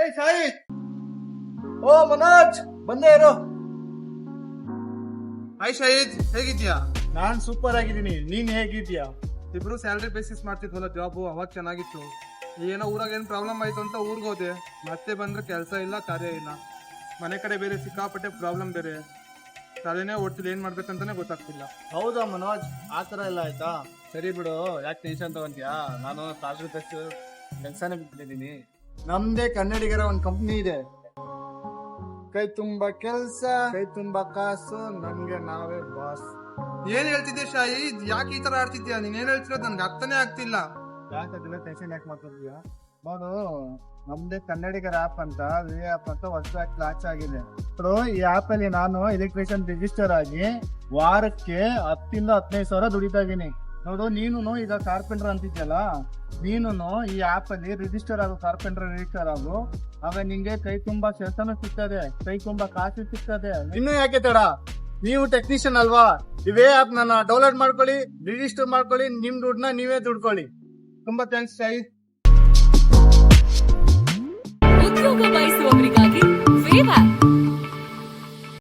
ಏ ಶಾಹಿದ್, ಓ ಮನೋಜ್, ಬಂದೇ ಇರು. ಹಾಯ್ ಶಾಹಿದ್, ಹೇಗಿದ್ಯಾ? ನಾನ್ ಸೂಪರ್ ಆಗಿದ್ದೀನಿ, ನೀನ್ ಹೇಗಿದ್ಯಾ? ಇಬ್ರು ಸ್ಯಾಲ್ರಿ ಬೇಸಿಸ್ ಮಾಡ್ತಿದ್ವಲ್ಲ ಜಾಬು, ಅವಾಗ ಚೆನ್ನಾಗಿತ್ತು. ಏನೋ ಊರಾಗ ಏನ್ ಪ್ರಾಬ್ಲಮ್ ಆಯ್ತು ಅಂತ ಊರ್ಗ್ ಹೋದೆ. ಮತ್ತೆ ಬಂದ್ರೆ ಕೆಲಸ ಇಲ್ಲ, ಕಾರ್ಯ ಇಲ್ಲ. ಮನೆ ಕಡೆ ಬೇರೆ ಸಿಕ್ಕಾಪಟ್ಟೆ ಪ್ರಾಬ್ಲಮ್ ಬೇರೆ. ತಲೆನೇ ಓಡ್ತಿಲ್ಲ, ಏನ್ ಮಾಡ್ಬೇಕಂತಾನೆ ಗೊತ್ತಾಗ್ತಿಲ್ಲ. ಹೌದಾ ಮನೋಜ್, ಆತರ ಎಲ್ಲ ಆಯ್ತಾ? ಸರಿ ಬಿಡು, ಯಾಕೆ ಟೆನ್ಷನ್ ತಗೊಂತೀಯಾ? ನಾನು ಸ್ಯಾಲ್ರಿ ಬೇಸ್ ಕೆಲಸನೇ ಬಿಟ್ಟಿದ್ದೀನಿ. ನಮ್ದೇ ಕನ್ನಡಿಗರ ಒಂದ್ ಕಂಪ್ನಿ ಇದೆ. ಕೈ ತುಂಬಾ ಕೆಲ್ಸ, ಕೈ ತುಂಬಾ ಕಾಸು, ನಮ್ಗೆ ನಾವೇ ಬಾಸ್. ಏನ್ ಹೇಳ್ತಿದ್ದೆ ಶಾಹಿದ್? ಯಾಕೆ ಈ ತರ ಆಡ್ತಿದ್ಯಾ? ನೀನ್ ಏನ್ ಹೇಳ್ತಿರೋದು ನನ್ಗೆ ಅರ್ಥನೇ ಆಗ್ತಿಲ್ಲ. ಯಾಕಂದ್ರೆ ಟೆನ್ಷನ್ ಯಾಕೆ ಮಾಡ್ತಿದ್ಯಾ? ನಾನು ನಮ್ದೇ ಕನ್ನಡಿಗರ ಆಪ್ ಅಂತ ವಿ ಆಪ್ ಅಂತ ಹೊಸದಾಗಿ ಲಾಂಚ್ ಆಗಿದೆ. ಈ ಆಪ್ ಅಲ್ಲಿ ನಾನು ಎಲೆಕ್ಟ್ರಿಷಿಯನ್ ರಿಜಿಸ್ಟರ್ ಆಗಿ ವಾರಕ್ಕೆ 10,000-15,000 ದುಡಿತಾ ಇದೀನಿ. ನೋಡು, ನೀನು ಈಗ ಕಾರ್ಪೆಂಟರ್ ಅಂತಿದ್ಯಲ್ಲ, ನೀನು ಈ ಆಪ್ ಅಲ್ಲಿ ರಿಜಿಸ್ಟರ್ ಆಗು, ಕಾರ್ಪೆಂಟರ್ ರಿಜಿಸ್ಟರ್ ಆಗು. ಆಗ ನಿಂಗೆ ಕೈ ತುಂಬಾ ಕೆಲಸನೂ ಸಿಗ್ತದೆ, ಕೈ ತುಂಬಾ ಕಾಸು ಸಿಗ್ತದೆ. ಇನ್ನು ಯಾಕೆ ತಡ? ನೀವು ಟೆಕ್ನಿಷಿಯನ್ ಅಲ್ವಾ? ಇವೇ ಆಪ್ ನನ್ನ ಡೌನ್ಲೋಡ್ ಮಾಡ್ಕೊಳ್ಳಿ, ರಿಜಿಸ್ಟರ್ ಮಾಡ್ಕೊಳ್ಳಿ, ನಿಮ್ ದುಡ್ಡನ್ನ ನೀವೇ ದುಡ್ಕೊಳ್ಳಿ. ತುಂಬಾ ಥ್ಯಾಂಕ್ಸ್ ಶಾಹಿದ್.